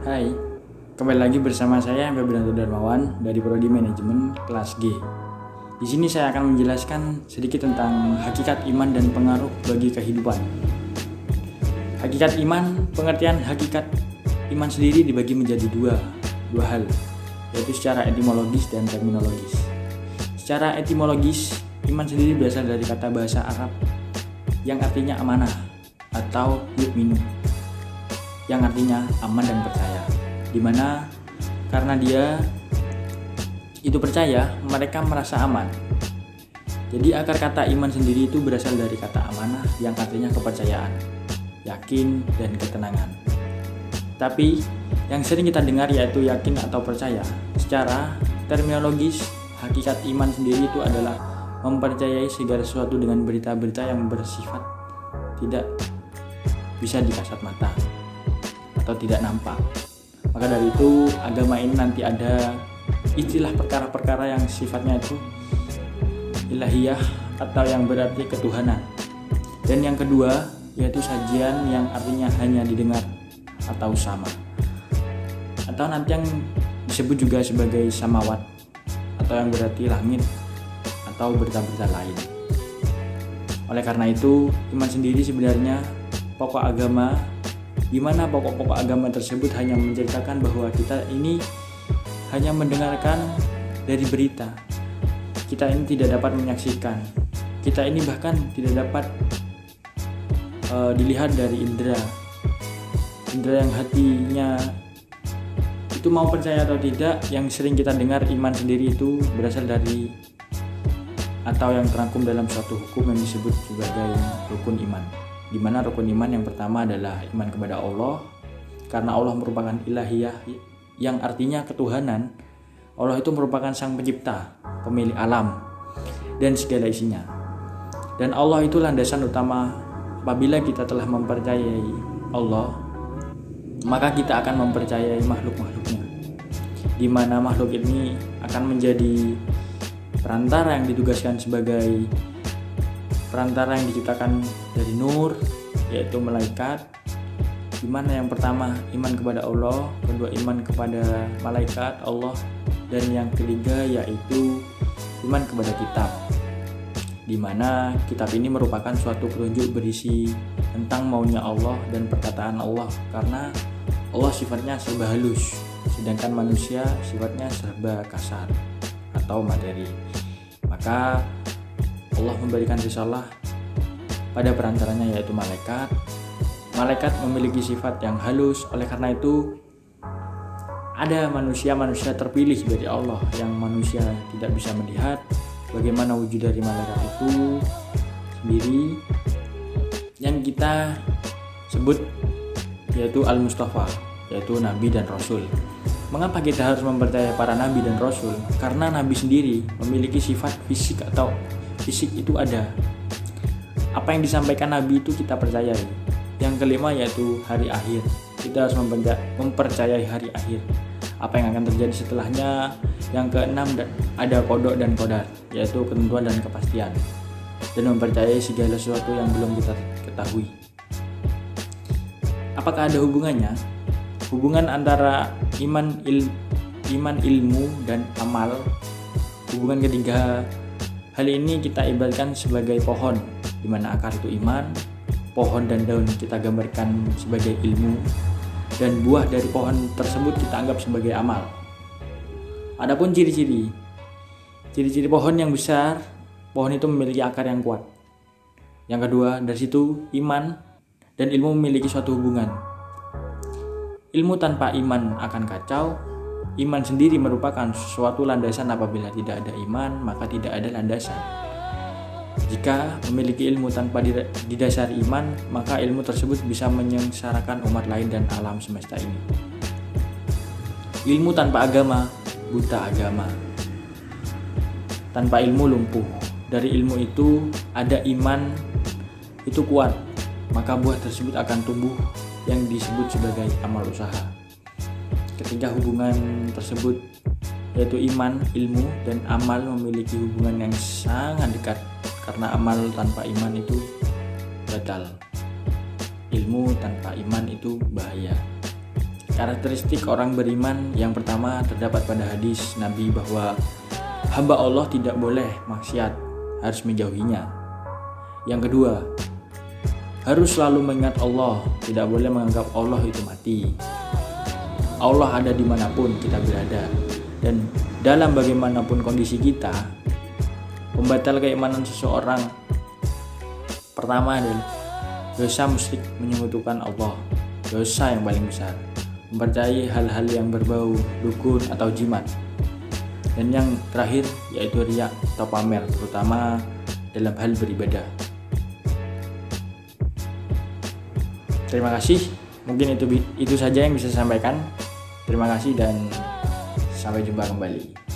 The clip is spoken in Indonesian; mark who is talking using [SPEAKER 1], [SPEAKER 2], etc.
[SPEAKER 1] Hai, kembali lagi bersama saya Febrianto Darmawan dari Prodi Manajemen kelas G. Di sini saya akan menjelaskan sedikit tentang hakikat iman dan pengaruh bagi kehidupan. Hakikat iman, pengertian hakikat iman sendiri dibagi menjadi dua hal, yaitu secara etimologis dan terminologis. Secara etimologis, iman sendiri berasal dari kata bahasa Arab yang artinya amanah atau yu'minu, yang artinya aman dan percaya, dimana karena dia itu percaya, mereka merasa aman. Jadi akar kata iman sendiri itu berasal dari kata amanah yang artinya kepercayaan, yakin, dan ketenangan. Tapi yang sering kita dengar yaitu yakin atau percaya. Secara terminologis, hakikat iman sendiri itu adalah mempercayai segala sesuatu dengan berita-berita yang bersifat tidak bisa dikasat mata atau tidak nampak. Maka dari itu agama ini nanti ada istilah perkara-perkara yang sifatnya itu ilahiyah atau yang berarti ketuhanan. Dan yang kedua yaitu sajian yang artinya hanya didengar atau sama, atau nanti yang disebut juga sebagai samawat atau yang berarti langit atau berita-berita lain. Oleh karena itu iman sendiri sebenarnya pokok agama, di mana pokok-pokok agama tersebut hanya menceritakan bahwa kita ini hanya mendengarkan dari berita. Kita ini tidak dapat menyaksikan. Kita ini bahkan tidak dapat dilihat dari indera yang hatinya itu mau percaya atau tidak. Yang sering kita dengar iman sendiri itu berasal dari atau yang terangkum dalam suatu hukum yang disebut sebagai rukun iman, di mana rukun iman yang pertama adalah iman kepada Allah, karena Allah merupakan ilahiyah yang artinya ketuhanan. Allah itu merupakan sang pencipta, pemilik alam dan segala isinya. Dan Allah itu landasan utama. Apabila kita telah mempercayai Allah, maka kita akan mempercayai makhluk-makhluknya, di mana makhluk ini akan menjadi perantara yang ditugaskan sebagai perantara yang diciptakan dari nur, yaitu malaikat. Di mana yang pertama iman kepada Allah, kedua iman kepada malaikat Allah, dan yang ketiga yaitu iman kepada kitab, di mana kitab ini merupakan suatu petunjuk berisi tentang maunya Allah dan perkataan Allah, karena Allah sifatnya serba halus, sedangkan manusia sifatnya serba kasar atau materi. Maka Allah memberikan risalah pada perantaranya yaitu malaikat. Malaikat memiliki sifat yang halus, oleh karena itu ada manusia terpilih dari Allah yang manusia tidak bisa melihat bagaimana wujud dari malaikat itu sendiri, yang kita sebut yaitu Al-Mustafa, yaitu Nabi dan Rasul. Mengapa kita harus mempercayai para Nabi dan Rasul? Karena Nabi sendiri memiliki sifat fisik atau fisik itu ada. Apa yang disampaikan Nabi itu kita percayai. Yang kelima yaitu hari akhir. Kita harus mempercayai hari akhir. Apa yang akan terjadi setelahnya. Yang keenam ada kodok dan kodar, yaitu ketentuan dan kepastian. Dan mempercayai segala sesuatu yang belum kita ketahui. Apakah ada hubungannya? Hubungan antara iman, ilmu, dan amal. Hubungan ketiga hal ini kita ibaratkan sebagai pohon, di mana akar itu iman, pohon dan daun kita gambarkan sebagai ilmu, dan buah dari pohon tersebut kita anggap sebagai amal. Adapun ciri-ciri pohon yang besar, pohon itu memiliki akar yang kuat. Yang kedua, dari situ iman dan ilmu memiliki suatu hubungan. Ilmu tanpa iman akan kacau. Iman sendiri merupakan suatu landasan. Apabila tidak ada iman, maka tidak ada landasan. Jika memiliki ilmu tanpa didasari iman, maka ilmu tersebut bisa menyengsarakan umat lain dan alam semesta ini. Ilmu tanpa agama, buta agama. Tanpa ilmu lumpuh. Dari ilmu itu ada iman itu kuat, maka buah tersebut akan tumbuh yang disebut sebagai amal usaha. Ketika hubungan tersebut yaitu iman, ilmu, dan amal memiliki hubungan yang sangat dekat, karena amal tanpa iman itu batal. Ilmu tanpa iman itu bahaya. Karakteristik orang beriman yang pertama terdapat pada hadis Nabi bahwa hamba Allah tidak boleh maksiat, harus menjauhinya. Yang kedua, harus selalu mengingat Allah, tidak boleh menganggap Allah itu mati. Allah ada dimanapun kita berada, dan dalam bagaimanapun kondisi kita, pembatal keimanan seseorang pertama adalah dosa musyrik, menyekutukan Allah, dosa yang paling besar, mempercayai hal-hal yang berbau dukun atau jimat, dan yang terakhir yaitu riya atau pamer, terutama dalam hal beribadah. Terima kasih, mungkin itu saja yang bisa saya sampaikan. Terima kasih dan sampai jumpa kembali.